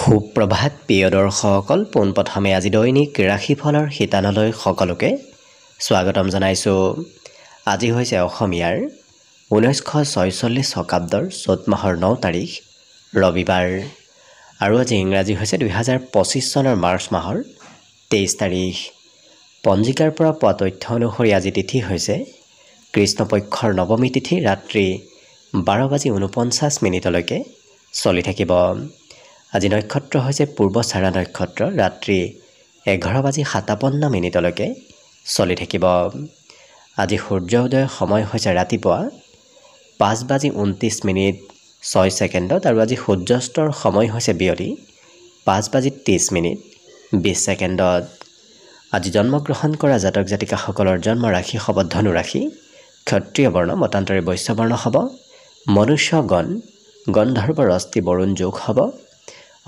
সুপ্ৰভাত প্ৰিয় দৰ্শকসকল, পোনপ্ৰথমে আজি দৈনিক ৰাশিফলৰ শিতানলৈ সকলোকে স্বাগতম জনাইছোঁ। আজি হৈছে অসমীয়াৰ 1946 শকাব্দৰ চ'ত মাহৰ 9 তাৰিখ ৰবিবাৰ আৰু আজি ইংৰাজী হৈছে 2025 চনৰ মাৰ্চ মাহৰ 23 তাৰিখ। পঞ্জিকাৰ পৰা পোৱা তথ্য অনুসৰি আজি তিথি হৈছে কৃষ্ণপক্ষৰ নৱমী তিথি ৰাত্ৰি 12:49 চলি থাকিব। আজি নক্ষত্ৰ হৈছে পূৰ্বচাৰা নক্ষত্ৰ ৰাত্ৰি 11:57 চলি থাকিব। আজি সূৰ্য উদয়ৰ সময় হৈছে ৰাতিপুৱা 5:29 আৰু আজি সূৰ্যাস্তৰ সময় হৈছে বিয়লি 5:30 আজি জন্মগ্ৰহণ কৰা জাতক জাতিকাসকলৰ জন্ম ৰাশি হ'ব ধনু ৰাশি, ক্ষত্ৰিয় বৰ্ণ মতান্তৰে বৈশ্য বৰ্ণ হ'ব, মনুষ্য গণ গন্ধৰ্ব ৰস্তি বৰুণ যোগ হ'ব।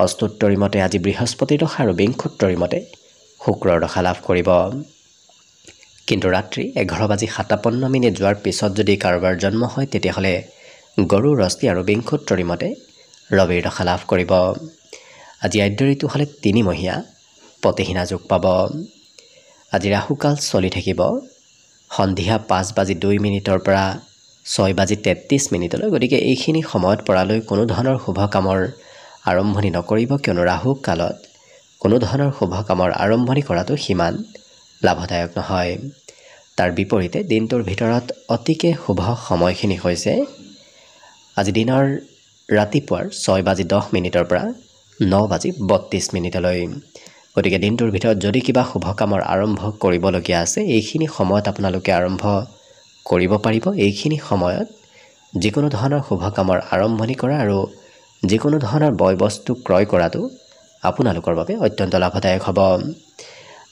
অষ্টোত্তৰী মতে আজি বৃহস্পতিৰ দশা আৰু বিংশোত্তৰী মতে শুক্ৰৰ দশা লাভ কৰিব। কিন্তু ৰাত্ৰি 11:57 যোৱাৰ পিছত যদি কাৰোবাৰ জন্ম হয় তেতিয়াহ'লে গৰু ৰস্তি আৰু বিংশোত্তৰী মতে ৰবিৰ দশা লাভ কৰিব। আজি আদ্য ঋতু হ'লে 3 মহীয়া পতিহীনা যোগ পাব। আজি ৰাহুকাল চলি থাকিব সন্ধিয়া 5:02 পৰা 6:33। গতিকে এইখিনি সময়ত পৰালৈ কোনো ধৰণৰ শুভ কামৰ আৰম্ভণি নকৰিব, কিয়নো ৰাহু কালত কোনো ধৰণৰ শুভ কামৰ আৰম্ভণি কৰাটো সিমান লাভদায়ক নহয়। তাৰ বিপৰীতে দিনটোৰ ভিতৰত অতিকে শুভ সময়খিনি হৈছে আজি দিনৰ ৰাতিপুৱাৰ 6:10 পৰা 9:32। গতিকে দিনটোৰ ভিতৰত যদি কিবা শুভ কামৰ আৰম্ভ কৰিবলগীয়া আছে এইখিনি সময়ত আপোনালোকে আৰম্ভ কৰিব পাৰিব। এইখিনি সময়ত যিকোনো ধৰণৰ শুভ কামৰ আৰম্ভণি কৰা আৰু যিকোনো ধৰণৰ বয় বস্তু ক্ৰয় কৰাটো আপোনালোকৰ বাবে অত্যন্ত লাভদায়ক হ'ব।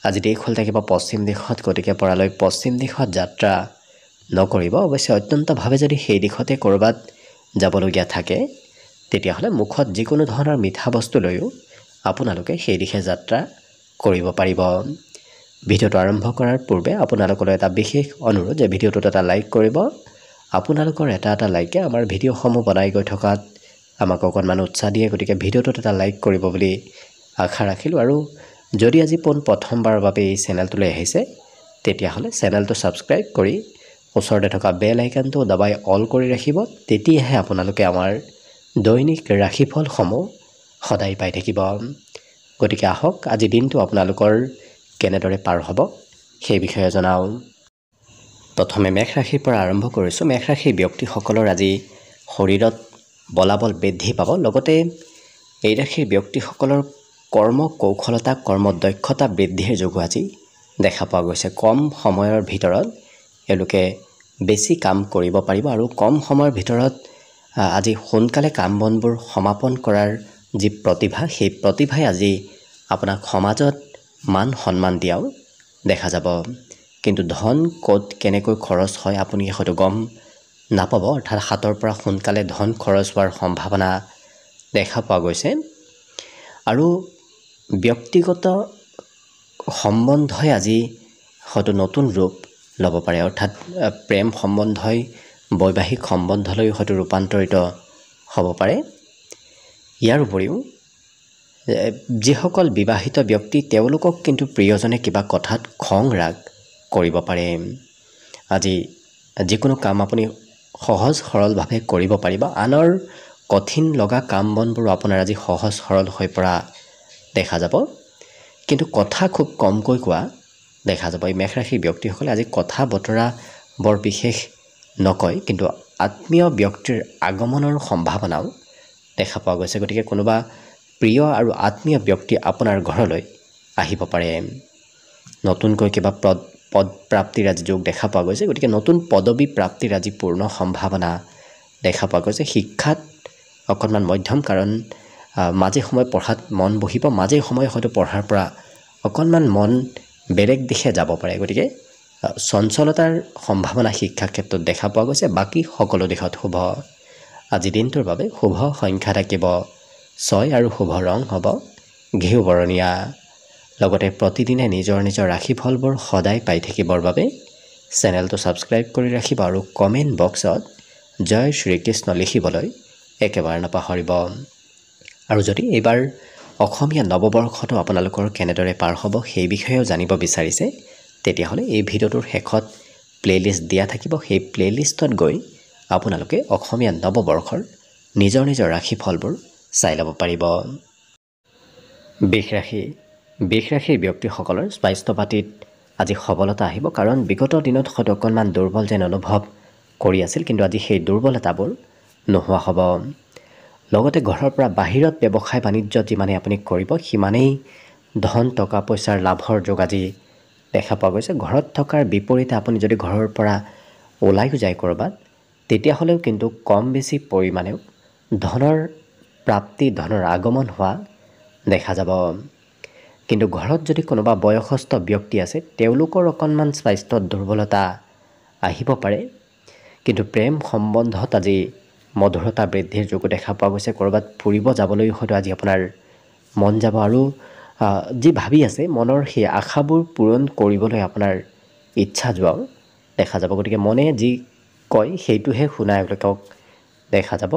আজি দেশ হ'ল থাকিব পশ্চিম দিশত, গতিকে পৰালৈ পশ্চিম দিশত যাত্ৰা নকৰিব। অৱশ্যে অত্যন্তভাৱে যদি সেই দিশতে ক'ৰবাত যাবলগীয়া থাকে তেতিয়াহ'লে মুখত যিকোনো ধৰণৰ মিঠা বস্তু লৈও আপোনালোকে সেই দিশে যাত্ৰা কৰিব পাৰিব। ভিডিঅ'টো আৰম্ভ কৰাৰ পূৰ্বে আপোনালোকলৈ এটা বিশেষ অনুৰোধ যে ভিডিঅ'টোত এটা লাইক কৰিব। আপোনালোকৰ এটা লাইকে আমাৰ ভিডিঅ'সমূহ বনাই গৈ থকাত আমাক অকণমান উৎসাহ দিয়ে। গতিকে ভিডিঅ'টোত এটা লাইক কৰিব বুলি আশা ৰাখিলোঁ। আৰু যদি আজি প্ৰথমবাৰৰ বাবে এই চেনেলটোলৈ আহিছে তেতিয়াহ'লে চেনেলটো ছাবস্ক্ৰাইব কৰি ওচৰতে থকা বেল আইকনটো দবাই অল কৰি ৰাখিব। তেতিয়াহে আপোনালোকে আমাৰ দৈনিক ৰাশিফলসমূহ সদায় পাই থাকিব। গতিকে আহক আজি দিনটো আপোনালোকৰ কেনেদৰে পাৰ হ'ব সেই বিষয়ে জনাওঁ। প্ৰথমে মেষ ৰাশিৰ পৰা আৰম্ভ কৰিছোঁ। মেষ ৰাশিৰ ব্যক্তিসকলৰ আজি শৰীৰত বলাবল বৃদ্ধি পাব। লগতে এই ৰাশিৰ ব্যক্তিসকলৰ কৰ্ম কৌশলতা কৰ্ম দক্ষতা বৃদ্ধিৰ যোগো আজি দেখা পোৱা গৈছে। কম সময়ৰ ভিতৰত এওঁলোকে বেছি কাম কৰিব পাৰিব আৰু কম সময়ৰ ভিতৰত আজি সোনকালে কাম বনবোৰ সমাপন কৰাৰ যি প্ৰতিভা সেই প্ৰতিভাই আজি আপোনাক সমাজত মান সন্মান দিয়াও দেখা যাব। কিন্তু ধন ক'ত কেনেকৈ খৰচ হয় আপুনি হয়তো গম নাপাব, অৰ্থাৎ হাতৰ পৰা সোনকালে ধন খৰচ হোৱাৰ সম্ভাৱনা দেখা পোৱা গৈছে। আৰু ব্যক্তিগত সম্বন্ধই আজি হয়তো নতুন ৰূপ ল'ব পাৰে, অৰ্থাৎ প্ৰেম সম্বন্ধই বৈবাহিক সম্বন্ধলৈ হয়তো ৰূপান্তৰিত হ'ব পাৰে। ইয়াৰ উপৰিও যিসকল বিবাহিত ব্যক্তি তেওঁলোকক কিন্তু প্ৰিয়জনে কিবা কথাত খং ৰাগ কৰিব পাৰে। আজি যিকোনো কাম আপুনি সহজ সৰলভাৱে কৰিব পাৰিব। আনৰ কঠিন লগা কাম বনবোৰ আপোনাৰ আজি সহজ সৰল হৈ পৰা দেখা যাব। কিন্তু কথা খুব কমকৈ কোৱা দেখা যাব। এই মেষ ৰাশিৰ ব্যক্তিসকলে আজি কথা বতৰা বৰ বিশেষ নকয়, কিন্তু আত্মীয় ব্যক্তিৰ আগমনৰ সম্ভাৱনাও দেখা পোৱা গৈছে। গতিকে কোনোবা প্ৰিয় আৰু আত্মীয় ব্যক্তি আপোনাৰ ঘৰলৈ আহিব পাৰে। নতুনকৈ কিবা পদ প্ৰাপ্তিৰ আজি যোগ দেখা পোৱা গৈছে। গতিকে নতুন পদবী প্ৰাপ্তিৰ আজি পূৰ্ণ সম্ভাৱনা দেখা পোৱা গৈছে। শিক্ষাত অকণমান মধ্যম, কাৰণ মাজে সময়ে পঢ়াত মন বহিব, মাজে সময়ে হয়তো পঢ়াৰ পৰা অকণমান মন বেলেগ দিশে যাব পাৰে। গতিকে চঞ্চলতাৰ সম্ভাৱনা শিক্ষা ক্ষেত্ৰত দেখা পোৱা গৈছে। বাকী সকলো দিশত শুভ। আজি দিনটোৰ বাবে শুভ সংখ্যা থাকিব 6 আৰু শুভ ৰং হ'ব ঘিউ বৰণীয়া। লগতে প্ৰতিদিনে নিজৰ নিজৰ ৰাশিফলবোৰ সদায় পাই থাকিবৰ বাবে চেনেলটো ছাবস্ক্ৰাইব কৰি ৰাখিব আৰু কমেণ্ট বক্সত জয় শ্ৰীকৃষ্ণ লিখিবলৈ একেবাৰে নাপাহৰিব। আৰু যদি এইবাৰ অসমীয়া নৱবৰ্ষটো আপোনালোকৰ কেনেদৰে পাৰ হ'ব সেই বিষয়েও জানিব বিচাৰিছে তেতিয়াহ'লে এই ভিডিঅ'টোৰ শেষত প্লেলিষ্ট দিয়া থাকিব সেই প্লেলিষ্টত গৈ আপোনালোকে অসমীয়া নৱবৰ্ষৰ নিজৰ নিজৰ ৰাশিফলবোৰ চাই ল'ব পাৰিব বৃষ ৰাশিৰ ব্যক্তিসকলৰ স্বাস্থ্য পাতিত আজি সবলতা আহিব কাৰণ বিগত দিনত হয়তো অকণমান দুৰ্বল যেন অনুভৱ কৰি আছিল কিন্তু আজি সেই দুৰ্বলতাবোৰ নোহোৱা হ'ব লগতে ঘৰৰ পৰা বাহিৰত ব্যৱসায় বাণিজ্য যিমানে আপুনি কৰিব সিমানেই ধন টকা পইচাৰ লাভৰ যোগ আজি দেখা পোৱা গৈছে ঘৰত থকাৰ বিপৰীতে আপুনি যদি ঘৰৰ পৰা ওলাইও যায় কৰবাত তেতিয়াহ'লেও কিন্তু কম বেছি পৰিমাণেও ধনৰ প্ৰাপ্তি ধনৰ আগমন হোৱা দেখা যাব কিন্তু ঘৰত যদি কোনোবা বয়সস্থ ব্যক্তি আছে তেওঁলোকৰ অকণমান স্বাস্থ্যত দুৰ্বলতা আহিব পাৰে কিন্তু প্ৰেম সম্বন্ধত আজি মধুৰতা বৃদ্ধিৰ যোগ দেখা পোৱা গৈছে কৰবাত ফুৰিব যাবলৈ হয়তো আজি আপোনাৰ মন যাব আৰু যি ভাবি আছে মনৰ সেই আশাবোৰ পূৰণ কৰিবলৈ আপোনাৰ ইচ্ছা যোৱাও দেখা যাব গতিকে মনে যি কয় সেইটোহে শুনাই তেওঁলোকক দেখা যাব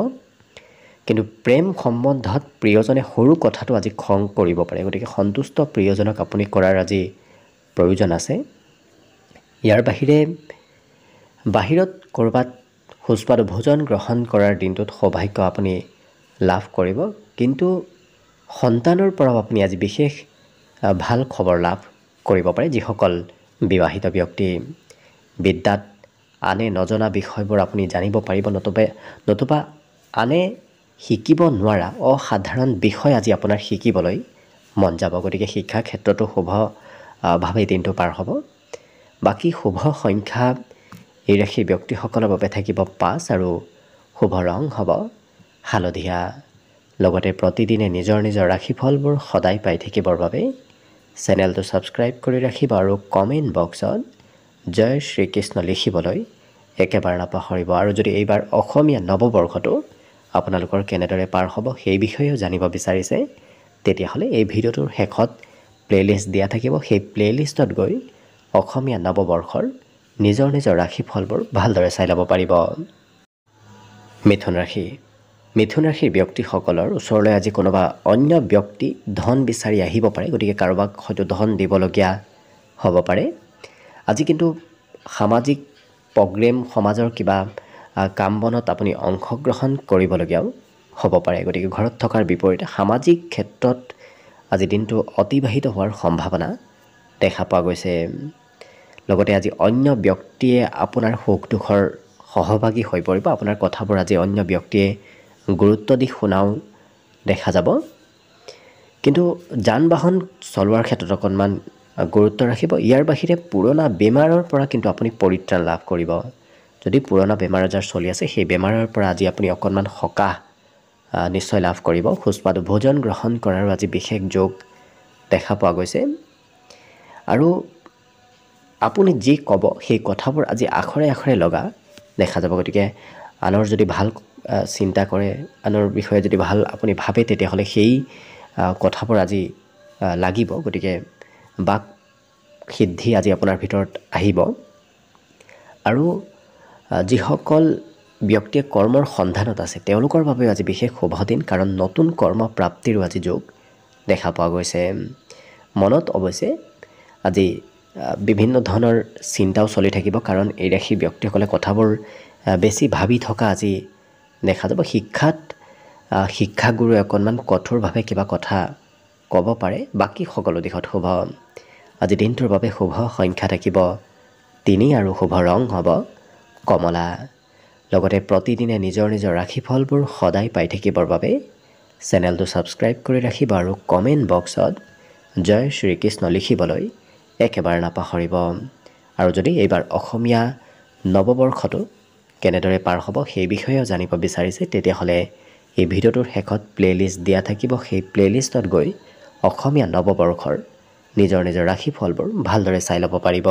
কিন্তু প্ৰেম সম্বন্ধত প্ৰিয়জনে সৰু কথাটো আজি খং কৰিব পাৰে গতিকে সন্তুষ্ট প্ৰিয়জনক আপুনি কৰাৰ আজি প্ৰয়োজন আছে ইয়াৰ বাহিৰত কৰবাত সুস্বাদু ভোজন গ্ৰহণ কৰাৰ দিনটোত সৌভাগ্য আপুনি লাভ কৰিব কিন্তু সন্তানৰ পৰাও আপুনি আজি বিশেষ ভাল খবৰ লাভ কৰিব পাৰে যিসকল বিবাহিত ব্যক্তি বিদ্যাত আনে নজনা বিষয়বোৰ আপুনি জানিব পাৰিব নতুবা আনে শিকিব নোৱাৰা অসাধাৰণ বিষয় আজি আপোনাৰ শিকিবলৈ মন যাব গতিকে শিক্ষা ক্ষেত্ৰতো শুভভাৱে দিনটো পাৰ হ'ব বাকী শুভ সংখ্যা এই ৰাশিৰ ব্যক্তিসকলৰ বাবে থাকিব 5 আৰু শুভ ৰং হ'ব হালধীয়া লগতে প্ৰতিদিনে নিজৰ নিজৰ ৰাশিফলবোৰ সদায় পাই থাকিবৰ বাবে চেনেলটো ছাবস্ক্ৰাইব কৰি ৰাখিব আৰু কমেণ্ট বক্সত জয় শ্ৰীকৃষ্ণ লিখিবলৈ একেবাৰে নাপাহৰিব আৰু যদি এইবাৰ অসমীয়া নৱবৰ্ষটো আপোনালোকৰ কেনেদৰে পাৰ হ'ব সেই বিষয়েও জানিব বিচাৰিছে তেতিয়াহ'লে এই ভিডিঅ'টোৰ শেষত প্লেলিষ্ট দিয়া থাকিব সেই প্লেলিষ্টত গৈ অসমীয়া নৱবৰ্ষৰ নিজৰ নিজৰ ৰাশিফলবোৰ ভালদৰে চাই ল'ব পাৰিব মিথুন ৰাশিৰ ব্যক্তিসকলৰ ওচৰলৈ আজি কোনোবা অন্য ব্যক্তি ধন বিচাৰি আহিব পাৰে গতিকে কাৰোবাক হয়তো ধন দিবলগীয়া হ'ব পাৰে আজি কিন্তু সামাজিক প্ৰগ্ৰেম সমাজৰ কিবা কাম বনত আপুনি অংশগ্ৰহণ কৰিবলগীয়াও হ'ব পাৰে গতিকে ঘৰত থকাৰ বিপৰীতে সামাজিক ক্ষেত্ৰত আজি দিনটো অতিবাহিত হোৱাৰ সম্ভাৱনা দেখা পোৱা গৈছে লগতে আজি অন্য ব্যক্তিয়ে আপোনাৰ সুখ দুখৰ সহভাগী হৈ পৰিব আপোনাৰ কথাবোৰ আজি অন্য ব্যক্তিয়ে গুৰুত্ব দি শুনাও দেখা যাব কিন্তু যান বাহন চলোৱাৰ ক্ষেত্ৰত অকণমান গুৰুত্ব ৰাখিব ইয়াৰ বাহিৰে পুৰণা বেমাৰৰ পৰা কিন্তু আপুনি পৰিত্ৰাণ লাভ কৰিব যদি পুৰণা বেমাৰ আজাৰ চলি আছে সেই বেমাৰৰ পৰা আজি আপুনি অকণমান সকাহ নিশ্চয় লাভ কৰিব সুস্বাদু ভোজন গ্ৰহণ কৰাৰ আজি বিশেষ যোগ দেখা পোৱা গৈছে আৰু আপুনি যি ক'ব সেই কথাবোৰ আজি আখৰে আখৰে লগা দেখা যাব গতিকে আনৰ যদি ভাল চিন্তা কৰে আনৰ বিষয়ে যদি ভাল আপুনি ভাবে তেতিয়াহ'লে সেই কথাবোৰ আজি লাগিব গতিকে বাক সিদ্ধি আজি আপোনাৰ ভিতৰত আহিব আৰু যিসকল ব্যক্তিয়ে কৰ্মৰ সন্ধানত আছে তেওঁলোকৰ বাবে আজি বিশেষ শুভ দিন কাৰণ নতুন কৰ্ম প্ৰাপ্তিৰো আজি যোগ দেখা পোৱা গৈছে মনত অৱশ্যে আজি বিভিন্ন ধৰণৰ চিন্তাও চলি থাকিব কাৰণ এই ৰাশিৰ ব্যক্তিসকলে কথাবোৰ বেছি ভাবি থকা আজি দেখা যাব শিক্ষাগুৰুৱে অকণমান কঠোৰভাৱে কিবা কথা ক'ব পাৰে বাকী সকলো দিশত শুভ আজি দিনটোৰ বাবে শুভ সংখ্যা থাকিব 3 আৰু শুভ ৰং হ'ব কমলা লগতে প্ৰতিদিনে নিজৰ নিজৰ ৰাশিফলবোৰ সদায় পাই থাকিবৰ বাবে চেনেলটো ছাবস্ক্ৰাইব কৰি ৰাখিব আৰু কমেণ্ট বক্সত জয় শ্ৰীকৃষ্ণ লিখিবলৈ একেবাৰে নাপাহৰিব আৰু যদি এইবাৰ অসমীয়া নৱবৰ্ষটো কেনেদৰে পাৰ হ'ব সেই বিষয়েও জানিব বিচাৰিছে তেতিয়াহ'লে এই ভিডিঅ'টোৰ শেষত প্লেলিষ্ট দিয়া থাকিব সেই প্লেলিষ্টত গৈ অসমীয়া নৱবৰ্ষৰ নিজৰ নিজৰ ৰাশিফলবোৰ ভালদৰে চাই ল'ব পাৰিব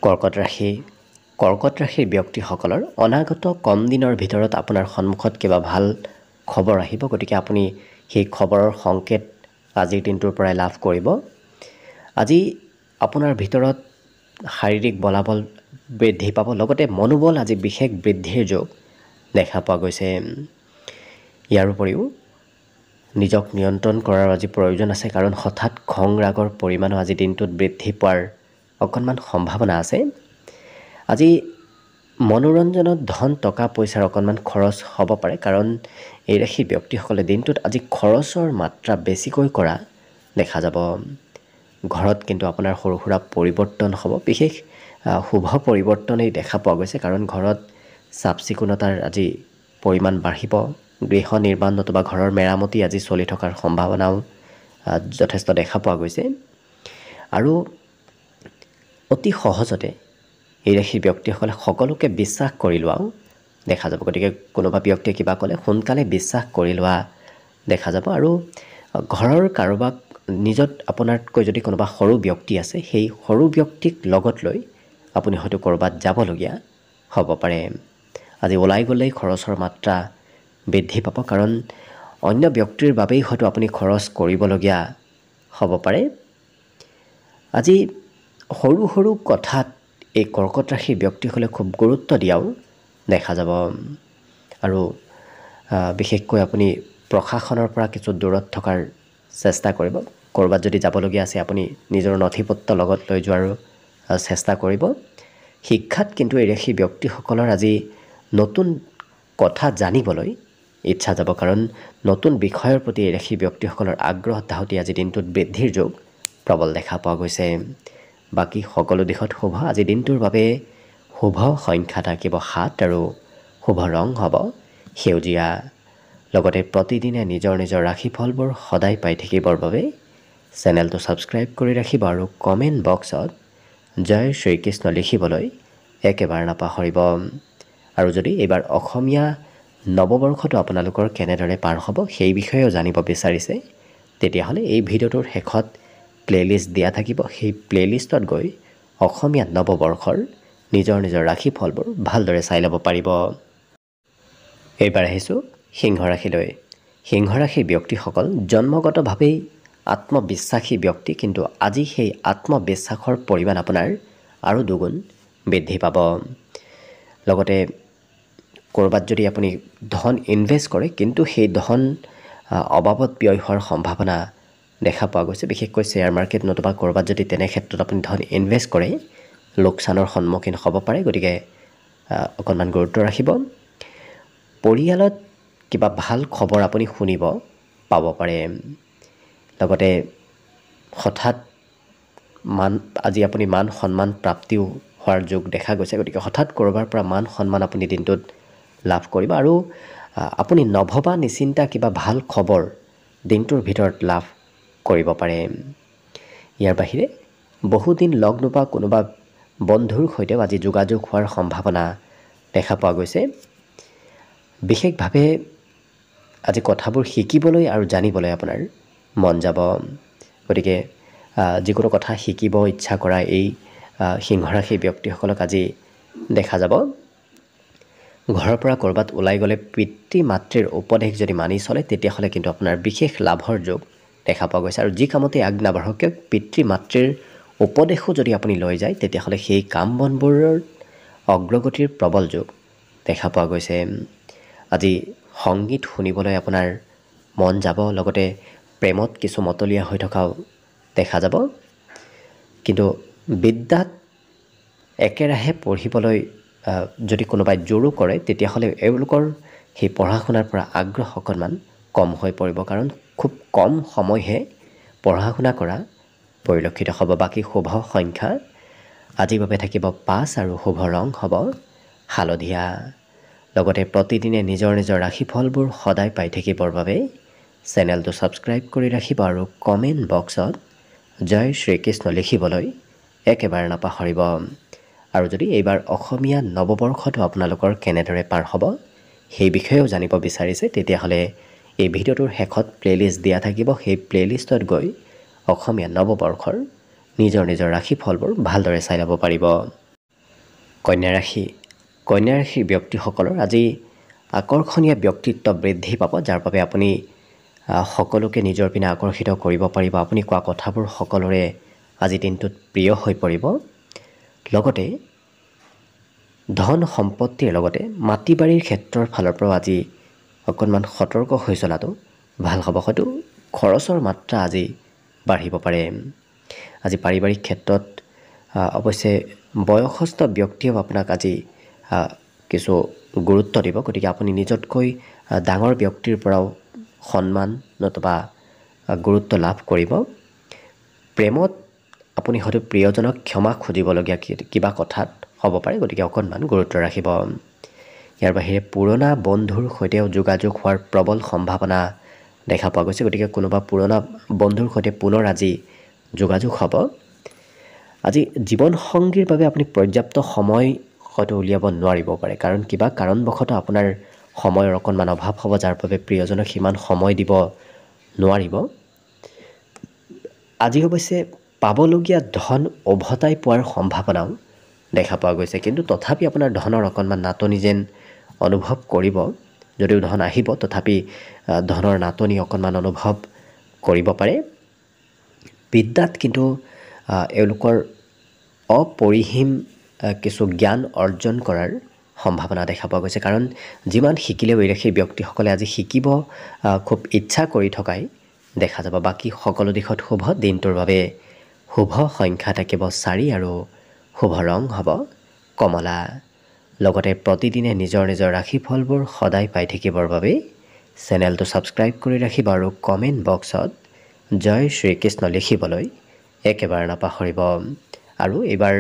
কৰ্কট ৰাশিৰ ব্যক্তিসকলৰ অনাগত কম দিনৰ ভিতৰত আপোনাৰ সন্মুখত কিবা ভাল খবৰ আহিব গতিকে আপুনি সেই খবৰৰ সংকেত আজিৰ দিনটোৰ পৰাই লাভ কৰিব আজি আপোনাৰ ভিতৰত শাৰীৰিক বলাবল বৃদ্ধি পাব লগতে মনোবল আজি বিশেষ বৃদ্ধিৰ যোগ দেখা পোৱা গৈছে ইয়াৰ উপৰিও নিজক নিয়ন্ত্ৰণ কৰাৰ আজি প্ৰয়োজন আছে, কাৰণ হঠাৎ খং ৰাগৰ পৰিমাণো আজি দিনটোত বৃদ্ধি পোৱাৰ অকণমান সম্ভাৱনা আছে। আজি মনোৰঞ্জনত ধন টকা পইচাৰ অকণমান খৰচ হ'ব পাৰে, কাৰণ এই ৰাশিৰ ব্যক্তিসকলে দিনটোত আজি খৰচৰ মাত্ৰা বেছিকৈ কৰা দেখা যাব। ঘৰত কিন্তু আপোনাৰ সৰু সুৰা পৰিৱৰ্তন হ'ব, বিশেষ শুভ পৰিৱৰ্তনেই দেখা পোৱা গৈছে, কাৰণ ঘৰত চাফ চিকুণতাৰ আজি পৰিমাণ বাঢ়িব। গৃহ নিৰ্মাণ নতুবা ঘৰৰ মেৰামতি আজি চলি থকাৰ সম্ভাৱনাও যথেষ্ট দেখা পোৱা গৈছে। আৰু অতি সহজতে এই ৰাশিৰ ব্যক্তিসকলে সকলোকে বিশ্বাস কৰি লোৱাও দেখা যাব। গতিকে কোনোবা ব্যক্তিয়ে কিবা ক'লে সোনকালে বিশ্বাস কৰি লোৱা দেখা যাব। আৰু ঘৰৰ কাৰোবাক নিজত আপোনাতকৈ যদি কোনোবা সৰু ব্যক্তি আছে, সেই সৰু ব্যক্তিক লগত লৈ আপুনি হয়তো ক'ৰবাত যাবলগীয়া হ'ব পাৰে। আজি ওলাই গ'লেই খৰচৰ মাত্ৰা বৃদ্ধি পাব, কাৰণ অন্য ব্যক্তিৰ বাবেই হয়তো আপুনি খৰচ কৰিবলগীয়া হ'ব পাৰে। আজি সৰু সৰু কথাত এই কৰ্কট ৰাশিৰ ব্যক্তিসকলে খুব গুৰুত্ব দিয়াও দেখা যাব। আৰু বিশেষকৈ আপুনি প্ৰশাসনৰ পৰা কিছু দূৰত থকাৰ চেষ্টা কৰিব। ক'ৰবাত যদি যাবলগীয়া আছে আপুনি নিজৰ নথি পত্ৰ লগত লৈ যোৱাৰো চেষ্টা কৰিব। শিক্ষাত কিন্তু এই ৰাশিৰ ব্যক্তিসকলৰ আজি নতুন কথা জানিবলৈ ইচ্ছা যাব, কাৰণ নতুন বিষয়ৰ প্ৰতি এই ৰাশিৰ ব্যক্তিসকলৰ আগ্ৰহ তাহতি আজি দিনটোত বৃদ্ধিৰ যোগ প্ৰবল দেখা পোৱা গৈছে। বাকী সকলো দিশত শুভ। আজি দিনটোৰ বাবে শুভ সংখ্যা থাকিব 7 আৰু শুভ ৰং হ'ব সেউজীয়া। লগতে প্ৰতিদিনে নিজৰ নিজৰ ৰাশিফলবোৰ সদায় পাই থাকিবৰ বাবে চেনেলটো ছাবস্ক্ৰাইব কৰি ৰাখিব আৰু কমেণ্ট বক্সত জয় শ্ৰীকৃষ্ণ লিখিবলৈ একেবাৰে নাপাহৰিব। আৰু যদি এইবাৰ অসমীয়া নৱবৰ্ষটো আপোনালোকৰ কেনেদৰে পাৰ হ'ব সেই বিষয়েও জানিব বিচাৰিছে, তেতিয়াহ'লে এই ভিডিঅ'টোৰ শেষত প্লে'লিষ্ট দিয়া থাকিব। সেই প্লে'লিষ্টত গৈ অসমীয়া নৱবৰ্ষৰ নিজৰ নিজৰ ৰাশিফলবোৰ ভালদৰে চাই ল'ব পাৰিব। এইবাৰ আহিছোঁ সিংহ ৰাশিলৈ। সিংহ ৰাশিৰ ব্যক্তিসকল জন্মগতভাৱেই আত্মবিশ্বাসী ব্যক্তি, কিন্তু আজি সেই আত্মবিশ্বাসৰ পৰিমাণ আপোনাৰ আৰু দুগুণ বৃদ্ধি পাব। লগতে ক'ৰবাত যদি আপুনি ধন ইনভেষ্ট কৰে, কিন্তু সেই ধন অবাবত ব্যয় হোৱাৰ সম্ভাৱনা দেখা পোৱা গৈছে। বিশেষকৈ শ্বেয়াৰ মাৰ্কেট নতুবা ক'ৰবাত যদি তেনে ক্ষেত্ৰত আপুনি ধন ইনভেষ্ট কৰে, লোকচানৰ সন্মুখীন হ'ব পাৰে। গতিকে অকণমান গুৰুত্ব ৰাখিব। পৰিয়ালত কিবা ভাল খবৰ আপুনি শুনিব পাব পাৰে। লগতে হঠাৎ আজি আপুনি মান সন্মান প্ৰাপ্তিও হোৱাৰ যোগ দেখা গৈছে। গতিকে হঠাৎ ক'ৰবাৰ পৰা মান সন্মান আপুনি দিনটোত লাভ কৰিব, আৰু আপুনি নভবা নিচিন্তা কিবা ভাল খবৰ দিনটোৰ ভিতৰত লাভ কৰিব পাৰে। ইয়াৰ বাহিৰে বহুদিন লগ নোপোৱা কোনোবা বন্ধুৰ সৈতেও আজি যোগাযোগ হোৱাৰ সম্ভাৱনা দেখা পোৱা গৈছে। বিশেষভাৱে আজি কথাবোৰ শিকিবলৈ আৰু জানিবলৈ আপোনাৰ মন যাব। গতিকে যিকোনো কথা শিকিব ইচ্ছা কৰা এই সিংহ ৰাশিৰ ব্যক্তিসকলক আজি দেখা যাব। ঘৰৰ পৰা ক'ৰবাত ওলাই গ'লে পিতৃ মাতৃৰ উপদেশ যদি মানি চলে, তেতিয়াহ'লে কিন্তু আপোনাৰ বিশেষ লাভৰ যোগ দেখা পোৱা গৈছে। আৰু যি কামতে আগ নাবাঢ়ক কিয় পিতৃ মাতৃৰ উপদেশো যদি আপুনি লৈ যায়, তেতিয়াহ'লে সেই কাম বনবোৰৰ অগ্ৰগতিৰ প্ৰবল যোগ দেখা পোৱা গৈছে। আজি সংগীত শুনিবলৈ আপোনাৰ মন যাব, লগতে প্ৰেমত কিছু মতলীয়া হৈ থকাও দেখা যাব। কিন্তু বিদ্যাত একেৰাহে পঢ়িবলৈ যদি কোনোবাই জোৰো কৰে, তেতিয়াহ'লে এওঁলোকৰ সেই পঢ়া শুনাৰ পৰা আগ্ৰহ অকণমান কম হৈ পৰিব, কাৰণ খুব কম সময়হে পঢ়া শুনা কৰা পৰিলক্ষিত হ'ব। বাকী শুভ সংখ্যা আজিৰ বাবে থাকিব 5 আৰু শুভ ৰং হ'ব হালধীয়া। লগতে প্ৰতিদিনে নিজৰ নিজৰ ৰাশিফলবোৰ সদায় পাই থাকিবৰ বাবে চেনেলটো ছাবস্ক্ৰাইব কৰি ৰাখিব আৰু কমেণ্ট বক্সত জয় শ্ৰীকৃষ্ণ লিখিবলৈ একেবাৰে নাপাহৰিব। আৰু যদি এইবাৰ অসমীয়া নৱবৰ্ষটো আপোনালোকৰ কেনেদৰে পাৰ হ'ব সেই বিষয়েও জানিব বিচাৰিছে, তেতিয়াহ'লে এই ভিডিঅ'টোৰ শেষত প্লে'লিষ্ট দিয়া থাকিব। সেই প্লে'লিষ্টত গৈ অসমীয়া নৱবৰ্ষৰ নিজৰ নিজৰ ৰাশিফলবোৰ ভালদৰে চাই ল'ব পাৰিব। কন্যা ৰাশি। কন্যা ৰাশিৰ ব্যক্তিসকলৰ আজি আকৰ্ষণীয় ব্যক্তিত্ব বৃদ্ধি পাব, যাৰ বাবে আপুনি সকলোকে নিজৰ পিনে আকৰ্ষিত কৰিব পাৰিব। আপুনি কোৱা কথাবোৰ সকলোৰে আজি দিনটোত প্ৰিয় হৈ পৰিব। লগতে ধন সম্পত্তিৰ লগতে মাটি বাৰীৰ ক্ষেত্ৰৰ ফালৰ পৰাও আজি অকণমান সতৰ্ক হৈ চলাটো ভাল হ'ব। হয়তো খৰচৰ মাত্ৰা আজি বাঢ়িব পাৰে। আজি পাৰিবাৰিক ক্ষেত্ৰত অৱশ্যে বয়সস্থ ব্যক্তিয়েও আপোনাক আজি কিছু গুৰুত্ব দিব। গতিকে আপুনি নিজতকৈ ডাঙৰ ব্যক্তিৰ পৰাও সন্মান নতুবা গুৰুত্ব লাভ কৰিব। প্ৰেমত আপুনি হয়তো প্ৰিয়জনক ক্ষমা খুজিবলগীয়া কিবা কথাত হ'ব পাৰে, গতিকে অকণমান গুৰুত্ব ৰাখিব। ইয়াৰ বাহিৰে পুৰণা বন্ধুৰ সৈতেও যোগাযোগ হোৱাৰ প্ৰবল সম্ভাৱনা দেখা পোৱা গৈছে। গতিকে কোনোবা পুৰণা বন্ধুৰ সৈতে পুনৰ আজি যোগাযোগ হ'ব। আজি জীৱনসংগীৰ বাবে আপুনি পৰ্যাপ্ত সময় হয়তো উলিয়াব নোৱাৰিব পাৰে, কাৰণ কিবা কাৰণবশতঃ আপোনাৰ সময়ৰ অকণমান অভাৱ হ'ব, যাৰ বাবে প্ৰিয়জনক সিমান সময় দিব নোৱাৰিব। আজি অৱশ্যে পাবলগীয়া ধন উভতাই পোৱাৰ সম্ভাৱনাও দেখা পোৱা গৈছে, কিন্তু তথাপি আপোনাৰ ধনৰ অকণমান নাটনি যেন অনুভৱ কৰিব। যদিও ধন আহিব, তথাপি ধনৰ নাটনি অকণমান অনুভৱ কৰিব পাৰে। বিদ্যাত কিন্তু এওঁলোকৰ অপৰিসীম কিছু জ্ঞান অৰ্জন কৰাৰ সম্ভাৱনা দেখা পোৱা গৈছে, কাৰণ যিমান শিকিলেও সেই ব্যক্তিসকলে আজি শিকিব খুব ইচ্ছা কৰি থকাই দেখা যাব। বাকী সকলো দিশত শুভ। দিনটোৰ বাবে শুভ সংখ্যা থাকিব 4 আৰু শুভ ৰং হ'ব কমলা। লগতে প্ৰতিদিনে নিজৰ নিজৰ ৰাশিফলবোৰ সদায় পাই থাকিবৰ বাবে চেনেলটো ছাবস্ক্ৰাইব কৰি ৰাখিব আৰু কমেণ্ট বক্সত জয় শ্ৰীকৃষ্ণ লিখিবলৈ একেবাৰে নাপাহৰিব। আৰু এইবাৰ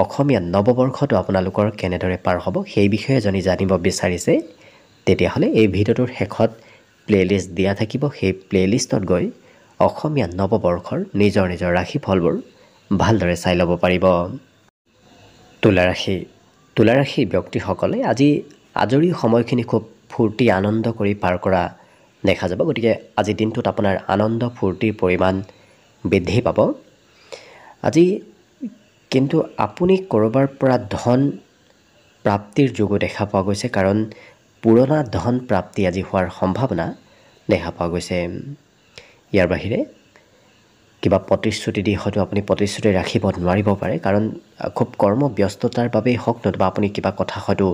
অসমীয়া নৱবৰ্ষটো আপোনালোকৰ কেনেদৰে পাৰ হ'ব সেই বিষয়ে যদি জানিব বিচাৰিছে, তেতিয়াহ'লে এই ভিডিঅ'টোৰ শেষত প্লে'লিষ্ট দিয়া থাকিব। সেই প্লে'লিষ্টত গৈ অসমীয়া নৱবৰ্ষৰ নিজৰ নিজৰ ৰাশিফলবোৰ ভালদৰে চাই ল'ব পাৰিব। তুলা ৰাশি ব্যক্তিসকলে আজি আজৰি সময়খিনি খুব ফূৰ্তি আনন্দ কৰি পাৰ কৰা দেখা যাব। গতিকে আজিৰ দিনটোত আপোনাৰ আনন্দ ফূৰ্তিৰ পৰিমাণ বৃদ্ধি পাব। আজি কিন্তু আপুনি ক'ৰবাৰ পৰা ধন প্ৰাপ্তিৰ যোগো দেখা পোৱা গৈছে, কাৰণ পুৰণা ধন প্ৰাপ্তি আজি হোৱাৰ সম্ভাৱনা দেখা পোৱা গৈছে। ইয়াৰ বাহিৰে কিবা প্ৰতিশ্ৰুতি দি হয়তো আপুনি প্ৰতিশ্ৰুতি ৰাখিব নোৱাৰিব পাৰে, কাৰণ খুব কৰ্মব্যস্ততাৰ বাবেই হওক নতুবা আপুনি কিবা কথা হয়তো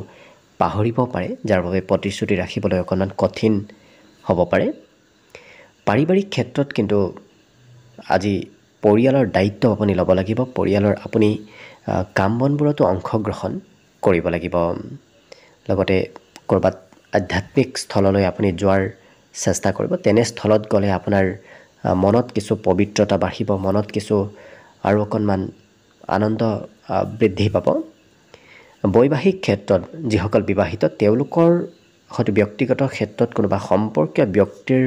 পাহৰিব পাৰে, যাৰ বাবে প্ৰতিশ্ৰুতি ৰাখিবলৈ অকণমান কঠিন হ'ব পাৰে। পাৰিবাৰিক ক্ষেত্ৰত কিন্তু আজি পৰিয়ালৰ দায়িত্ব আপুনি ল'ব লাগিব। পৰিয়ালৰ আপুনি কাম বনবোৰতো অংশগ্ৰহণ কৰিব লাগিব। লগতে ক'ৰবাত আধ্যাত্মিক স্থললৈ আপুনি যোৱাৰ চেষ্টা কৰিব। তেনেস্থলত গ'লে আপোনাৰ মনত কিছু পবিত্ৰতা বাঢ়িব, মনত কিছু আৰু অকণমান আনন্দ বৃদ্ধি পাব। বৈবাহিক ক্ষেত্ৰত যিসকল বিবাহিত, তেওঁলোকৰ হয়তো ব্যক্তিগত ক্ষেত্ৰত কোনোবা সম্পৰ্কীয় ব্যক্তিৰ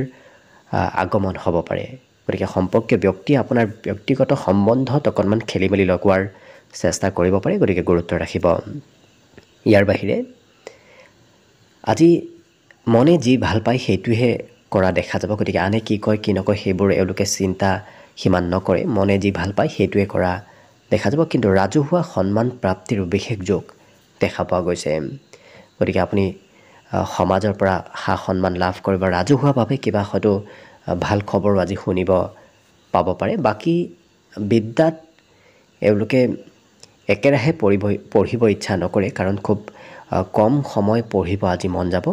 আগমন হ'ব পাৰে। গতিকে সম্পৰ্কীয় ব্যক্তিয়ে আপোনাৰ ব্যক্তিগত সম্বন্ধত অকণমান খেলি মেলি লগোৱাৰ চেষ্টা কৰিব পাৰে, গতিকে গুৰুত্ব ৰাখিব। ইয়াৰ বাহিৰে আজি মনে যি ভাল পায় সেইটোহে কৰা দেখা যাব। গতিকে আনে কি কয় কি নকয় সেইবোৰ এওঁলোকে চিন্তা সিমান নকৰে, মনে যি ভাল পায় সেইটোৱে কৰা দেখা যাব। কিন্তু ৰাজহুৱা সন্মান প্ৰাপ্তিৰ বিশেষ যোগ দেখা পোৱা গৈছে। গতিকে আপুনি সমাজৰ পৰা সা সন্মান লাভ কৰিব, ৰাজহুৱাভাৱে কিবা হয়তো ভাল খবৰো আজি শুনিব পাব পাৰে। বাকী বিদ্যাত এওঁলোকে একেৰাহে পঢ়িব ইচ্ছা নকৰে, কাৰণ খুব কম সময় পঢ়িব আজি মন যাব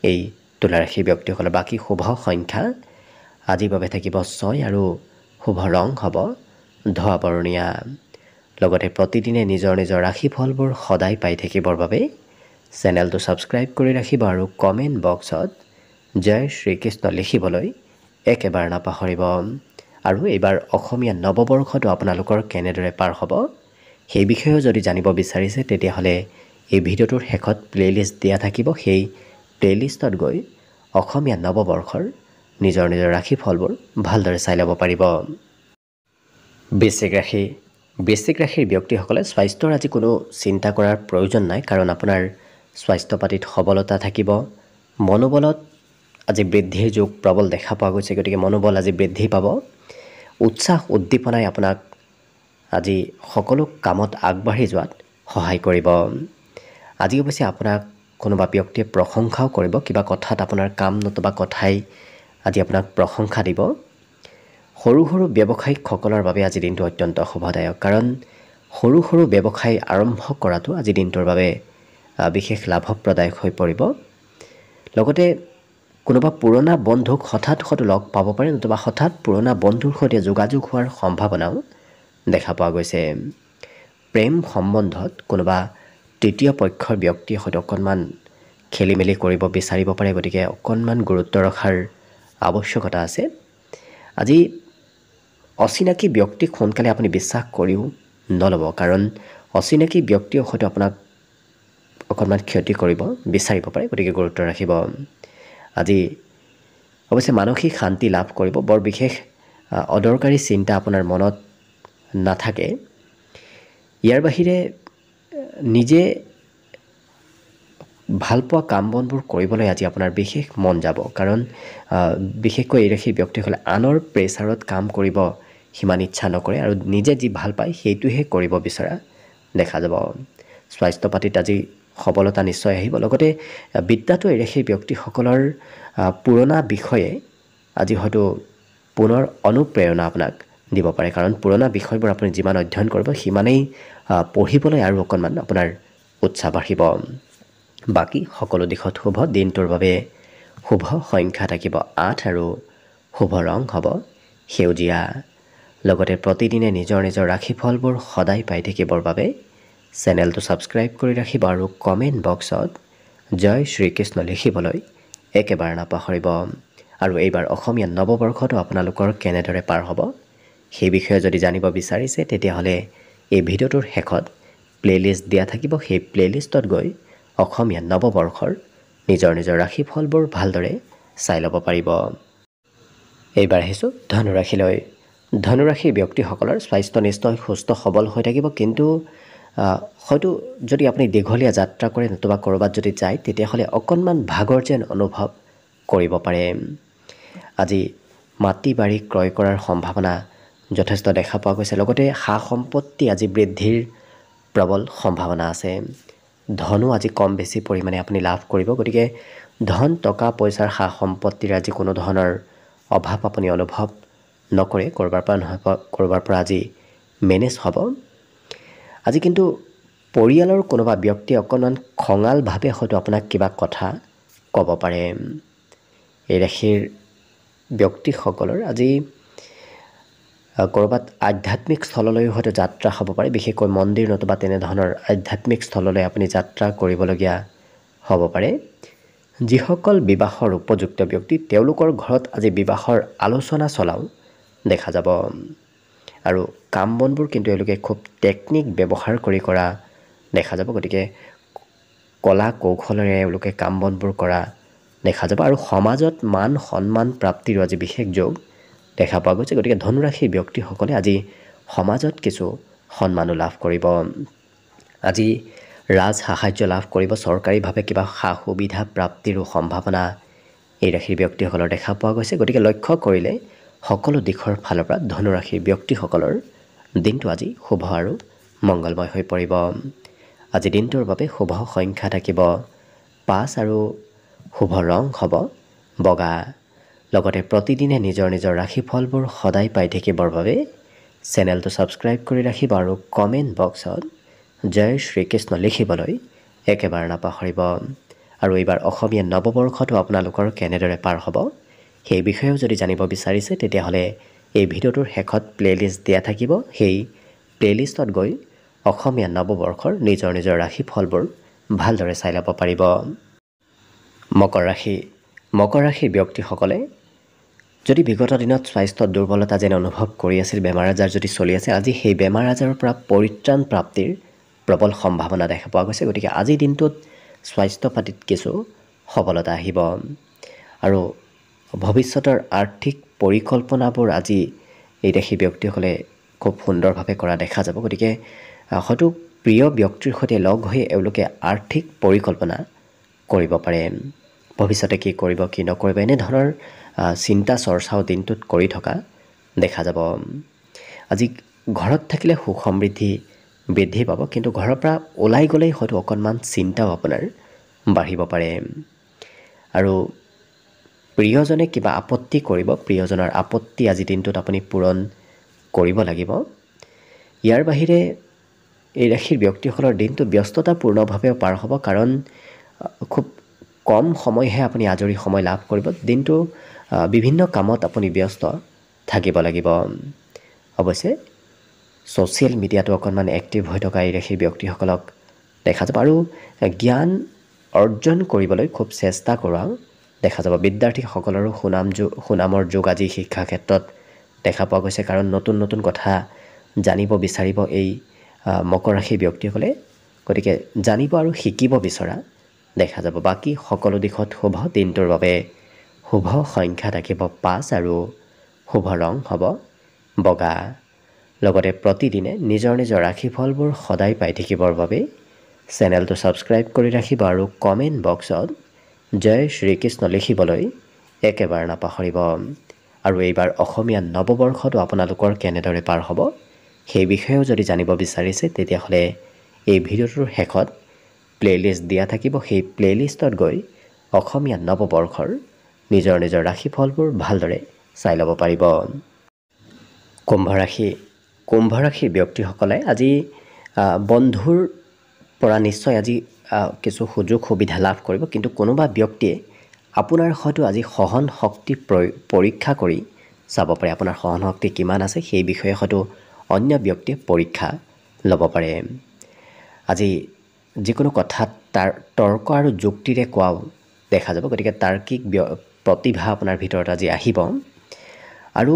এই তুলা ৰাশিৰ ব্যক্তিসকলৰ। বাকী শুভ সংখ্যা আজিৰ বাবে থাকিব 6 আৰু শুভ ৰং হ'ব ধোঁৱা বৰণীয়া। লগতে প্ৰতিদিনে নিজৰ নিজৰ ৰাশিফলবোৰ সদায় পাই থাকিবৰ বাবে চেনেলটো ছাবস্ক্ৰাইব কৰি ৰাখিব আৰু কমেণ্ট বক্সত জয় শ্ৰীকৃষ্ণ লিখিবলৈ একেবাৰে নাপাহৰিব। আৰু এইবাৰ অসমীয়া নৱবৰ্ষটো আপোনালোকৰ কেনেদৰে পাৰ হ'ব সেই বিষয়েও যদি জানিব বিচাৰিছে, তেতিয়াহ'লে এই ভিডিঅ'টোৰ শেষত প্লে'লিষ্ট দিয়া থাকিব। সেই প্লে'লিষ্টত গৈ অসমীয়া নৱবৰ্ষৰ নিজৰ নিজৰ ৰাশিফলবোৰ ভালদৰে চাই ল'ব পাৰিব। বৃশ্চিক ৰাশিৰ ব্যক্তিসকলে স্বাস্থ্যৰ আজি কোনো চিন্তা কৰাৰ প্ৰয়োজন নাই, কাৰণ আপোনাৰ স্বাস্থ্য পাতিত সবলতা থাকিব। মনোবলত আজি বৃদ্ধিৰ যোগ প্ৰবল দেখা পোৱা গৈছে, গতিকে মনোবল আজি বৃদ্ধি পাব। উৎসাহ উদ্দীপনাই আপোনাক আজি সকলো কামত আগবাঢ়ি যোৱাত সহায় কৰিব। আজি অৱশ্যে আপোনাক কোনোবা ব্যক্তিয়ে প্ৰশংসাও কৰিব, কিবা কথাত আপোনাৰ কাম নতুবা কথাই আজি আপোনাক প্ৰশংসা দিব। সৰু সৰু ব্যৱসায়িকসকলৰ বাবে আজি দিনটো অত্যন্ত শুভদায়ক, কাৰণ সৰু সৰু ব্যৱসায় আৰম্ভ কৰাটো আজি দিনটোৰ বাবে বিশেষ লাভপ্ৰদায়ক হৈ পৰিব। লগতে কোনোবা পুৰণা বন্ধুক হঠাৎ লগ পাব পাৰে, নতুবা হঠাৎ পুৰণা বন্ধুৰ সৈতে যোগাযোগ হোৱাৰ সম্ভাৱনাও দেখা পোৱা গৈছে। প্ৰেম সম্বন্ধত কোনোবা তৃতীয় পক্ষৰ ব্যক্তিয়ে হয়তো অকণমান খেলি মেলি কৰিব বিচাৰিব পাৰে, গতিকে অকণমান গুৰুত্ব ৰখাৰ আৱশ্যকতা আছে। আজি অচিনাকি ব্যক্তিক সোনকালে আপুনি বিশ্বাস কৰিও নল'ব, কাৰণ অচিনাকি ব্যক্তিয়ে হয়তো আপোনাক অকণমান ক্ষতি কৰিব বিচাৰিব পাৰে, গতিকে গুৰুত্ব ৰাখিব। আজি অৱশ্যে মানসিক শান্তি লাভ কৰিব, বৰ বিশেষ অদৰকাৰী চিন্তা আপোনাৰ মনত নাথাকে। ইয়াৰ বাহিৰে নিজে ভালপোৱা কাম বনবোৰ কৰিবলৈ আজি আপোনাৰ বিশেষ মন যাব, কাৰণ বিশেষকৈ এই ৰাশিৰ ব্যক্তিসকলে আনৰ প্ৰেছাৰত কাম কৰিব সিমান ইচ্ছা নকৰে আৰু নিজে যি ভাল পায় সেইটোহে কৰিব বিচৰা দেখা যাব। স্বাস্থ্য পাতিত আজি সবলতা নিশ্চয় আহিব। লগতে বিদ্যাটো এই ৰাশিৰ ব্যক্তিসকলৰ পুৰণা বিষয়ে আজি হয়তো পুনৰ অনুপ্ৰেৰণা আপোনাক দিব পাৰে, কাৰণ পুৰণা বিষয়বোৰ আপুনি যিমান অধ্যয়ন কৰিব সিমানেই পঢ়িবলৈ আৰু অকণমান আপোনাৰ উৎসাহ বাঢ়িব। বাকী সকলো দিশত শুভ। দিনটোৰ বাবে শুভ সংখ্যা থাকিব 8 আৰু শুভ ৰং হ'ব সেউজীয়া। লগতে প্ৰতিদিনে নিজৰ নিজৰ ৰাশিফলবোৰ সদায় পাই থাকিবৰ বাবে চেনেলটো ছাবস্ক্ৰাইব কৰি ৰাখিব আৰু কমেণ্ট বক্সত জয় শ্ৰীকৃষ্ণ লিখিবলৈ একেবাৰে নাপাহৰিব। আৰু এইবাৰ অসমীয়া নৱবৰ্ষটো আপোনালোকৰ কেনেদৰে পাৰ হ'ব সেই বিষয়ে যদি জানিব বিচাৰিছে, তেতিয়াহ'লে এই ভিডিঅ'টোৰ শেষত প্লে'লিষ্ট দিয়া থাকিব। সেই প্লে'লিষ্টত গৈ অসমীয়া নৱবৰ্ষৰ নিজৰ নিজৰ ৰাশিফলবোৰ ভালদৰে চাই ল'ব পাৰিব। এইবাৰ আহিছোঁ ধনুৰাশিলৈ। ধনুৰাশিৰ ব্যক্তিসকলৰ স্বাস্থ্য নিশ্চয় সুস্থ সবল হৈ থাকিব, কিন্তু হয়তো যদি আপুনি দীঘলীয়া যাত্ৰা কৰে নতুবা ক'ৰবাত যদি যায়, তেতিয়াহ'লে অকণমান ভাগৰ যেন অনুভৱ কৰিব পাৰে। আজি মাটি বাৰী ক্ৰয় কৰাৰ সম্ভাৱনা যথেষ্ট দেখা পোৱা গৈছে। লগতে সা সম্পত্তি আজি বৃদ্ধিৰ প্ৰবল সম্ভাৱনা আছে। ধনো আজি কম বেছি পৰিমাণে আপুনি লাভ কৰিব, গতিকে ধন টকা পইচাৰ সা সম্পত্তিৰ আজি কোনো ধৰণৰ অভাৱ আপুনি অনুভৱ নকৰে। ক'ৰবাৰ পৰা নহয় ক'ৰবাৰ পৰা আজি মেনেজ হ'ব। আজি কিন্তু পৰিয়ালৰ কোনোবা ব্যক্তিয়ে অকণমান খঙালভাৱে হয়তো আপোনাক কিবা কথা ক'ব পাৰে। এই ৰাশিৰ ব্যক্তিসকলৰ আজি ক'ৰবাত আধ্যাত্মিক স্থললৈও হয়তো যাত্ৰা হ'ব পাৰে, বিশেষকৈ মন্দিৰ নতুবা তেনেধৰণৰ আধ্যাত্মিক স্থললৈ আপুনি যাত্ৰা কৰিবলগীয়া হ'ব পাৰে। যিসকল বিবাহৰ উপযুক্ত ব্যক্তি তেওঁলোকৰ ঘৰত আজি বিবাহৰ আলোচনা চলাও দেখা যাব। আৰু কাম বনবোৰ কিন্তু এওঁলোকে খুব টেকনিক ব্যৱহাৰ কৰি কৰা দেখা যাব, গতিকে কলা কৌশলেৰে এওঁলোকে কাম বনবোৰ কৰা দেখা যাব। আৰু সমাজত মান সন্মান প্ৰাপ্তিৰো আজি বিশেষ যোগ দেখা পোৱা গৈছে, গতিকে ধনুৰাশিৰ ব্যক্তিসকলে আজি সমাজত কিছু সন্মানো লাভ কৰিব। আজি ৰাজ সাহায্য লাভ কৰিব, চৰকাৰীভাৱে কিবা সা সুবিধা প্ৰাপ্তিৰো সম্ভাৱনা এই ৰাশিৰ ব্যক্তিসকলৰ দেখা পোৱা গৈছে। গতিকে লক্ষ্য কৰিলে সকলো দিশৰ ফালৰ পৰা ধনুৰাশিৰ ব্যক্তিসকলৰ দিনটো আজি শুভ আৰু মংগলময় হৈ পৰিব। আজি দিনটোৰ বাবে শুভ সংখ্যা থাকিব 5 আৰু শুভ ৰং হ'ব বগা। লগতে প্ৰতিদিনে নিজৰ নিজৰ ৰাশিফলবোৰ সদায় পাই থাকিবৰ বাবে চেনেলটো ছাবস্ক্ৰাইব কৰি ৰাখিব আৰু কমেণ্ট বক্সত জয় শ্ৰীকৃষ্ণ লিখিবলৈ একেবাৰে নাপাহৰিব। আৰু এইবাৰ অসমীয়া নৱবৰ্ষটো আপোনালোকৰ কেনেদৰে পাৰ হ'ব সেই বিষয়েও যদি জানিব বিচাৰিছে, তেতিয়াহ'লে এই ভিডিঅ'টোৰ শেষত প্লে'লিষ্ট দিয়া থাকিব। সেই প্লে'লিষ্টত গৈ অসমীয়া নৱবৰ্ষৰ নিজৰ নিজৰ ৰাশিফলবোৰ ভালদৰে চাই ল'ব পাৰিব। মকৰ ৰাশি। মকৰ ৰাশিৰ ব্যক্তিসকলে যদি বিগত দিনত স্বাস্থ্যত দুৰ্বলতা যেন অনুভৱ কৰি আছিল, বেমাৰ আজাৰ যদি চলি আছে, আজি সেই বেমাৰ আজাৰৰ পৰা পৰিত্ৰাণ প্ৰাপ্তিৰ প্ৰবল সম্ভাৱনা দেখা পোৱা গৈছে। গতিকে আজিৰ দিনটোত স্বাস্থ্য পাতিত কিছু সবলতা আহিব। আৰু ভৱিষ্যতৰ আৰ্থিক পৰিকল্পনাবোৰ আজি এই ৰাশি ব্যক্তিসকলে খুব সুন্দৰভাৱে কৰা দেখা যাব। গতিকে হয়তো প্ৰিয় ব্যক্তিৰ সৈতে লগ হৈ এওঁলোকে আৰ্থিক পৰিকল্পনা কৰিব পাৰে। ভৱিষ্যতে কি কৰিব কি নকৰিব এনেধৰণৰ চিন্তা চৰ্চাও দিনটোত কৰি থকা দেখা যাব। আজি ঘৰত থাকিলে সুখ সমৃদ্ধি বৃদ্ধি পাব, কিন্তু ঘৰৰ পৰা ওলাই গ'লেই হয়তো অকণমান চিন্তাও আপোনাৰ বাঢ়িব পাৰে। আৰু প্ৰিয়জনে কিবা আপত্তি কৰিব, প্ৰিয়জনৰ আপত্তি আজি দিনটোত আপুনি পূৰণ কৰিব লাগিব। ইয়াৰ বাহিৰে এই ৰাশিৰ ব্যক্তিসকলৰ দিনটো ব্যস্ততাপূৰ্ণভাৱে পাৰ হ'ব, কাৰণ খুব কম সময়হে আপুনি আজৰি সময় লাভ কৰিব দিনটো বিভিন্ন কামত আপুনি ব্যস্ত থাকিব লাগিব অৱশ্যে ছ'চিয়েল মিডিয়াটো অকণমান এক্টিভ হৈ থকা এই ৰাশিৰ ব্যক্তিসকলক দেখা যাব আৰু জ্ঞান অৰ্জন কৰিবলৈ খুব চেষ্টা কৰা দেখা যাব বিদ্যাৰ্থীসকলৰো সুনামৰ যোগ আজি শিক্ষা ক্ষেত্ৰত দেখা পোৱা গৈছে কাৰণ নতুন নতুন কথা জানিব বিচাৰিব এই মকৰ ৰাশিৰ ব্যক্তিসকলে গতিকে জানিব আৰু শিকিব বিচৰা দেখা যাব বাকী সকলো দিশত শুভ দিনটোৰ বাবে শুভ সংখ্যা থাকিব 5 আৰু শুভ ৰং হ'ব বগা লগতে প্ৰতিদিনে নিজৰ নিজৰ ৰাশিফলবোৰ সদায় পাই থাকিবৰ বাবে চেনেলটো ছাবস্ক্ৰাইব কৰি ৰাখিব আৰু কমেণ্ট বক্সত জয় শ্ৰীকৃষ্ণ লিখিবলৈ একেবাৰে নাপাহৰিব আৰু এইবাৰ অসমীয়া নৱবৰ্ষটো আপোনালোকৰ কেনেদৰে পাৰ হ'ব সেই বিষয়েও যদি জানিব বিচাৰিছে তেতিয়াহ'লে এই ভিডিঅ'টোৰ শেষত প্লেলিষ্ট দিয়া থাকিব সেই প্লেলিষ্টত গৈ অসমীয়া নৱবৰ্ষৰ নিজৰ নিজৰ ৰাশিফলবোৰ ভালদৰে চাই ল'ব পাৰিব কুম্ভ ৰাশিৰ ব্যক্তিসকলে আজি বন্ধুৰ পৰা নিশ্চয় আজি কিছু সুযোগ সুবিধা লাভ কৰিব কিন্তু কোনোবা ব্যক্তিয়ে আপোনাৰ হয়তো আজি সহন শক্তি পৰীক্ষা কৰি চাব পাৰে আপোনাৰ সহন শক্তি কিমান আছে সেই বিষয়ে হয়তো অন্য ব্যক্তিয়ে পৰীক্ষা ল'ব পাৰে আজি যিকোনো কথাত তাৰ তৰ্ক আৰু যুক্তিৰে কোৱাও দেখা যাব গতিকে তাৰ্কিক প্ৰতিভা আপোনাৰ ভিতৰত আজি আহিব আৰু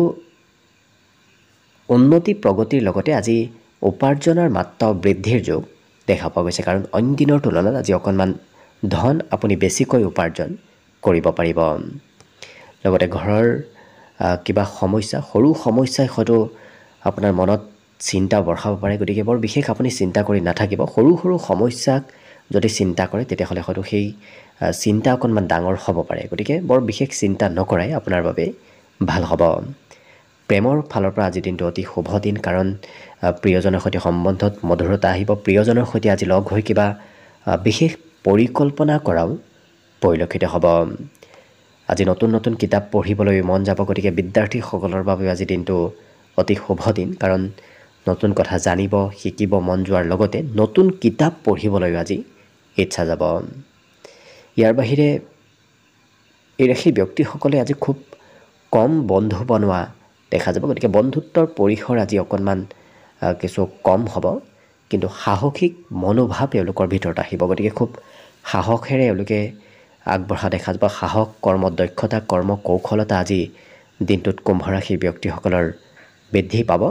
উন্নতি প্ৰগতিৰ লগতে আজি উপাৰ্জনৰ মাত্ৰা বৃদ্ধিৰ যোগ দেখা পোৱা গৈছে কাৰণ অন্য দিনৰ তুলনাত আজি অকণমান ধন আপুনি বেছিকৈ উপাৰ্জন কৰিব পাৰিব লগতে ঘৰৰ কিবা সমস্যা সৰু সমস্যাই হয়তো আপোনাৰ মনত চিন্তা বঢ়াব পাৰে গতিকে বৰ বিশেষ আপুনি চিন্তা কৰি নাথাকিব সৰু সৰু সমস্যাক যদি চিন্তা কৰে তেতিয়াহ'লে হয়তো সেই চিন্তা অকণমান ডাঙৰ হ'ব পাৰে গতিকে বৰ বিশেষ চিন্তা নকৰাই আপোনাৰ বাবে ভাল হ'ব প্ৰেমৰ ফালৰ পৰা আজি দিনটো অতি শুভ দিন কাৰণ প্ৰিয়জনৰ সৈতে সম্বন্ধত মধুৰতা আহিব প্ৰিয়জনৰ সৈতে আজি লগ হৈ কিবা বিশেষ পৰিকল্পনা কৰাও পৰিলক্ষিত হ'ব আজি নতুন নতুন কিতাপ পঢ়িবলৈ মন যাব গতিকে বিদ্যাৰ্থীসকলৰ বাবে আজি দিনটো অতি শুভ দিন কাৰণ নতুন কথা জানিব শিকিব মন যোৱাৰ লগতে নতুন কিতাপ পঢ়িবলৈ আজি ইচ্ছা যাব ইয়াৰ বাহিৰে এই ৰাশিৰ ব্যক্তিসকলে আজি খুব কম বন্ধু বনোৱা দেখা যাব গতিকে বন্ধুত্বৰ পৰিসৰ আজি অকণমান কিছু কম হ'ব কিন্তু সাহসিক মনোভাৱ এওঁলোকৰ ভিতৰত আহিব গতিকে খুব সাহসেৰে এওঁলোকে আগবঢ়া দেখা যাব সাহস কৰ্ম দক্ষতা কৰ্ম কৌশলতা আজি দিনটোত কুম্ভ ৰাশিৰ ব্যক্তিসকলৰ বৃদ্ধি পাব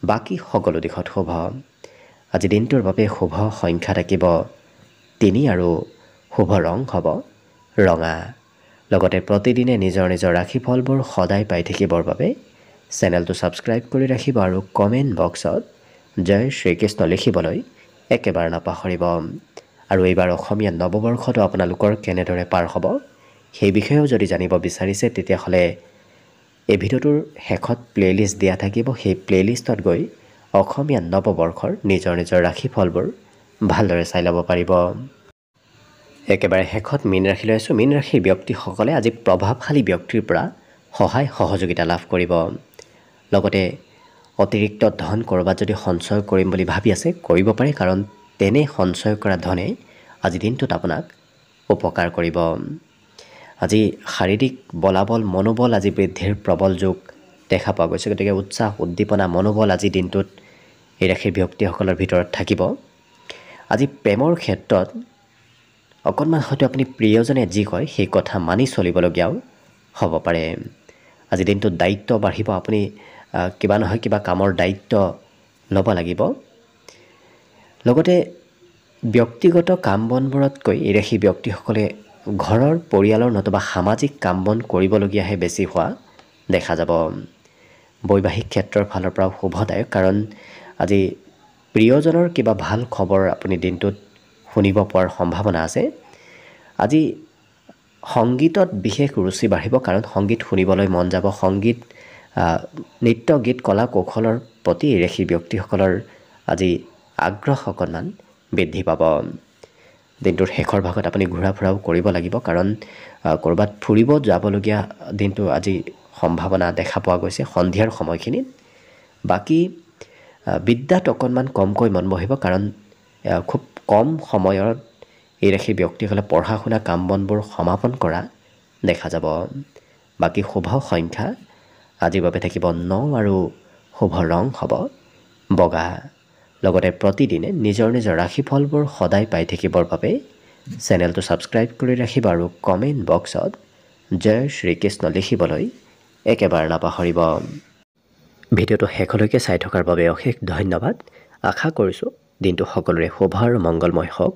বাকী সকলো দিশত শুভ আজি দিনটোৰ বাবে শুভ সংখ্যা থাকিব 3 আৰু শুভ ৰং হ'ব ৰঙা লগতে প্ৰতিদিনে নিজৰ নিজৰ ৰাশিফলবোৰ সদায় পাই থাকিবৰ বাবে চেনেলটো ছাবস্ক্ৰাইব কৰি ৰাখিব আৰু কমেণ্ট বক্সত জয় শ্ৰীকৃষ্ণ লিখিবলৈ একেবাৰে নাপাহৰিব আৰু এইবাৰ অসমীয়া নৱবৰ্ষটো আপোনালোকৰ কেনেদৰে পাৰ হ'ব সেই বিষয়েও যদি জানিব বিচাৰিছে তেতিয়াহ'লে এই ভিডিঅ'টোৰ শেষত প্লেলিষ্ট দিয়া থাকিব সেই প্লেলিষ্টত গৈ অসমীয়া নৱবৰ্ষৰ নিজৰ নিজৰ ৰাশিফলবোৰ ভালদৰে চাই ল'ব পাৰিব একেবাৰে শেষত মীন ৰাশিলৈ আছোঁ মীন ৰাশিৰ ব্যক্তিসকলে আজি প্ৰভাৱশালী ব্যক্তিৰ পৰা সহায় সহযোগিতা লাভ কৰিব লগতে অতিৰিক্ত ধন ক'ৰবাত যদি সঞ্চয় কৰিম বুলি ভাবি আছে কৰিব পাৰে কাৰণ তেনে সঞ্চয় কৰা ধনে আজি দিনটোত আপোনাক উপকাৰ কৰিব আজি শাৰীৰিক বলাবল মনোবল আজি বৃদ্ধিৰ প্ৰবল যোগ দেখা পোৱা গৈছে গতিকে উৎসাহ উদ্দীপনা মনোবল আজি দিনটোত এই ৰাশিৰ ব্যক্তিসকলৰ ভিতৰত থাকিব আজি প্ৰেমৰ ক্ষেত্ৰত অকণমান হয়তো আপুনি প্ৰিয়জনে যি কয় সেই কথা মানি চলিবলগীয়াও হ'ব পাৰে আজি দিনটোত দায়িত্ব বাঢ়িব আপুনি কিবা নহয় কিবা কামৰ দায়িত্ব ল'ব লাগিব লগতে ব্যক্তিগত কাম বনবোৰতকৈ এই ৰাশি ব্যক্তিসকলে ঘৰৰ পৰিয়ালৰ নতুবা সামাজিক কাম বন কৰিবলগীয়াহে বেছি হোৱা দেখা যাব বৈবাহিক ক্ষেত্ৰৰ ফালৰ পৰাও শুভদায়ক কাৰণ আজি প্ৰিয়জনৰ কিবা ভাল খবৰ আপুনি দিনটোত শুনিব পোৱাৰ সম্ভাৱনা আছে আজি সংগীতত বিশেষ ৰুচি বাঢ়িব কাৰণ সংগীত শুনিবলৈ মন যাব সংগীত নৃত্য গীত কলা কৌশলৰ প্ৰতি এই ৰাশি ব্যক্তিসকলৰ আজি আগ্ৰহ অকণমান বৃদ্ধি পাব দিনটোৰ শেষৰ ভাগত আপুনি ঘূৰা ফুৰাও কৰিব লাগিব কাৰণ ক'ৰবাত ফুৰিব যাবলগীয়া দিনটো আজি সম্ভাৱনা দেখা পোৱা গৈছে সন্ধিয়াৰ সময়খিনিত বাকী বিদ্যাত অকণমান কমকৈ মন বহিব কাৰণ খুব কম সময়ত এই ৰাশি ব্যক্তিসকলে পঢ়া শুনা কাম বনবোৰ সমাপন কৰা দেখা যাব। বাকী শুভ সংখ্যা আজিৰ বাবে থাকিব 9 আৰু শুভ ৰং হ'ব বগা। লগতে প্ৰতিদিনে নিজৰ নিজৰ ৰাশিফলবোৰ সদায় পাই থাকিবৰ বাবে চেনেলটো ছাবস্ক্ৰাইব কৰি ৰাখিব আৰু কমেণ্ট বক্সত জয় শ্ৰীকৃষ্ণ লিখিবলৈ একেবাৰে নাপাহৰিব। ভিডিঅ'টো শেষলৈকে চাই থকাৰ বাবে অশেষ ধন্যবাদ। আশা কৰিছোঁ দিনটো সকলোৰে শুভ আৰু মংগলময় হওক,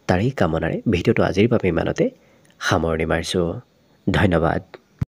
তাৰেই কামনাৰে ভিডিঅ'টো আজিৰ বাবে ইমানতে সামৰণি মাৰিছোঁ। ধন্যবাদ।